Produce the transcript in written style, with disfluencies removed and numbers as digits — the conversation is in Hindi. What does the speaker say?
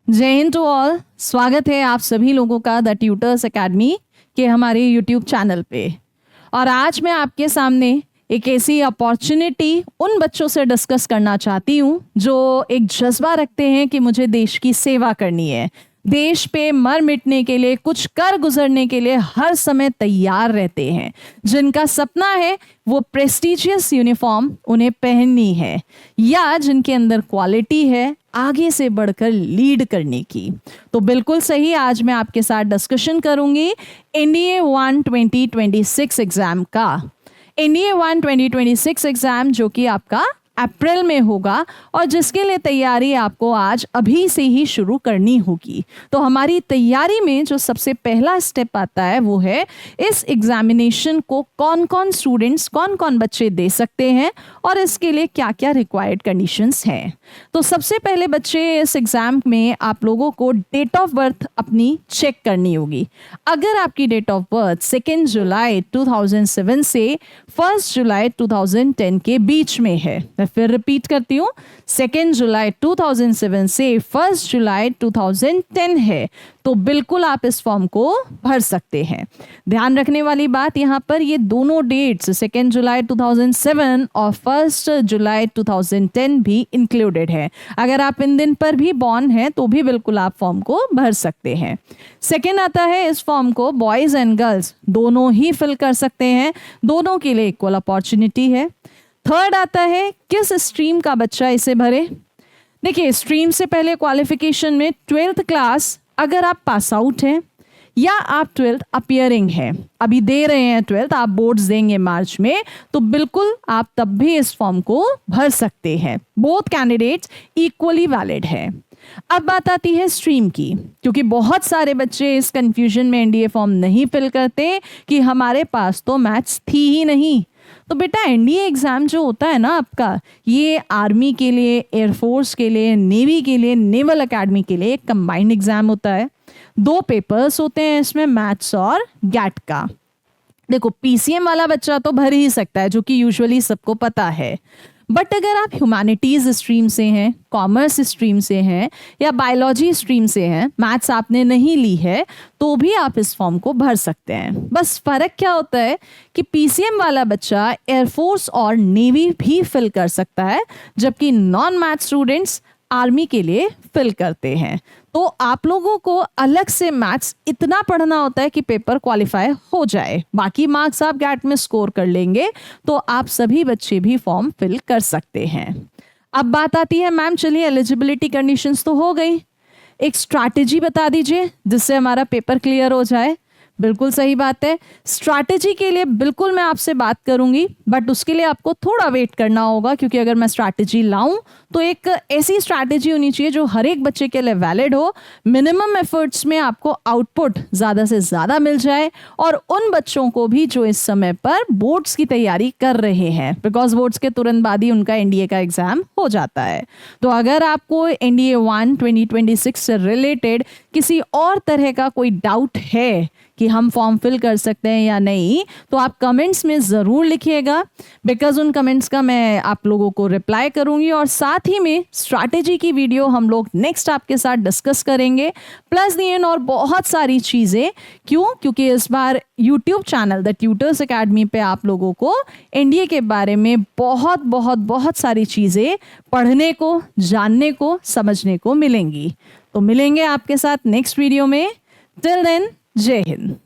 जय हिंद टू ऑल। स्वागत है आप सभी लोगों का द ट्यूटर्स एकेडमी के हमारे यूट्यूब चैनल पे। और आज मैं आपके सामने एक ऐसी अपॉर्चुनिटी उन बच्चों से डिस्कस करना चाहती हूँ जो एक जज्बा रखते हैं कि मुझे देश की सेवा करनी है, देश पे मर मिटने के लिए, कुछ कर गुजरने के लिए हर समय तैयार रहते हैं, जिनका सपना है वो प्रेस्टिजियस यूनिफॉर्म उन्हें पहननी है, या जिनके अंदर क्वालिटी है आगे से बढ़कर लीड करने की। तो बिल्कुल सही, आज मैं आपके साथ डिस्कशन करूंगी एनडीए 1 2026 एग्जाम का। एनडीए 1 2026 एग्जाम जो कि आपका अप्रैल में होगा और जिसके लिए तैयारी आपको आज अभी से ही शुरू करनी होगी। तो हमारी तैयारी में जो सबसे पहला स्टेप आता है वो है इस एग्जामिनेशन को कौन कौन स्टूडेंट्स, कौन कौन बच्चे दे सकते हैं और इसके लिए क्या क्या रिक्वायर्ड कंडीशंस हैं। तो सबसे पहले बच्चे, इस एग्जाम में आप लोगों को डेट ऑफ बर्थ अपनी चेक करनी होगी। अगर आपकी डेट ऑफ बर्थ 2 जुलाई 2007 से 1 जुलाई 2010 के बीच में है, फिर रिपीट करती हूँ, 2 जुलाई 2007 से 1 जुलाई 2010 है, तो बिल्कुल आप इस फॉर्म को भर सकते हैं। ध्यान रखने वाली बात यहाँ पर, ये दोनों डेट्स 2 जुलाई 2007 और 1 जुलाई 2010 भी इंक्लूडेड है। अगर आप इन दिन पर भी बॉर्न हैं तो भी बिल्कुल आप फॉर्म को भर सकते हैं। सेकेंड आता है, इस फॉर्म को बॉयज़ एंड गर्ल्स दोनों ही फिल कर सकते हैं, दोनों के लिए इक्वल अपॉर्चुनिटी है। थर्ड आता है, किस स्ट्रीम का बच्चा इसे भरे। देखिए, स्ट्रीम से पहले क्वालिफिकेशन में 12th क्लास अगर आप पास आउट हैं या आप 12th अपियरिंग हैं, अभी दे रहे हैं 12th, आप बोर्ड्स देंगे मार्च में, तो बिल्कुल आप तब भी इस फॉर्म को भर सकते हैं। बोथ कैंडिडेट्स इक्वली वैलिड है। अब बात आती है स्ट्रीम की, क्योंकि बहुत सारे बच्चे इस कंफ्यूजन में एनडीए फॉर्म नहीं फिल करते कि हमारे पास तो मैथ्स थी ही नहीं। तो बेटा, एनडीए एग्ज़ाम जो होता है ना आपका, ये आर्मी के लिए, एयरफोर्स के लिए, नेवी के लिए, नेवल एकेडमी के लिए एक कंबाइंड एग्ज़ाम होता है। 2 पेपर्स होते हैं इसमें, मैथ्स और गैट का। देखो, पीसीएम वाला बच्चा तो भर ही सकता है, जो कि यूजुअली सबको पता है। बट अगर आप ह्यूमैनिटीज़ स्ट्रीम से हैं, कॉमर्स स्ट्रीम से हैं या बायोलॉजी स्ट्रीम से हैं, मैथ्स आपने नहीं ली है, तो भी आप इस फॉर्म को भर सकते हैं। बस फ़र्क क्या होता है कि पीसीएम वाला बच्चा एयरफोर्स और नेवी भी फिल कर सकता है, जबकि नॉन मैथ स्टूडेंट्स आर्मी के लिए फिल करते हैं। तो आप लोगों को अलग से मैथ्स इतना पढ़ना होता है कि पेपर क्वालिफाई हो जाए, बाकी मार्क्स आप गैट में स्कोर कर लेंगे, तो आप सभी बच्चे भी फॉर्म फिल कर सकते हैं। अब बात आती है, मैम चलिए एलिजिबिलिटी कंडीशंस तो हो गई, एक स्ट्रैटेजी बता दीजिए जिससे हमारा पेपर क्लियर हो जाए। बिल्कुल सही बात है, स्ट्रैटेजी के लिए बिल्कुल मैं आपसे बात करूंगी, बट उसके लिए आपको थोड़ा वेट करना होगा, क्योंकि अगर मैं स्ट्रैटेजी लाऊं तो एक ऐसी स्ट्रैटेजी होनी चाहिए जो हर एक बच्चे के लिए वैलिड हो, मिनिमम एफर्ट्स में आपको आउटपुट ज़्यादा से ज़्यादा मिल जाए, और उन बच्चों को भी जो इस समय पर बोर्ड्स की तैयारी कर रहे हैं, बिकॉज बोर्ड्स के तुरंत बाद ही उनका एनडीए का एग्ज़ाम हो जाता है। तो अगर आपको एनडीए 1 2026 से रिलेटेड किसी और तरह का कोई डाउट है कि हम फॉर्म फिल कर सकते हैं या नहीं, तो आप कमेंट्स में ज़रूर लिखिएगा, बिकॉज उन कमेंट्स का मैं आप लोगों को रिप्लाई करूंगी, और साथ ही में स्ट्रैटेजी की वीडियो हम लोग नेक्स्ट आपके साथ डिस्कस करेंगे, प्लस दी एंड और बहुत सारी चीज़ें। क्यों? क्योंकि इस बार YouTube channel the tutors academy पे आप लोगों को एनडीए के बारे में बहुत बहुत बहुत सारी चीज़ें पढ़ने को, जानने को, समझने को मिलेंगी। तो मिलेंगे आपके साथ नेक्स्ट वीडियो में। टिल देन, जय हिंद।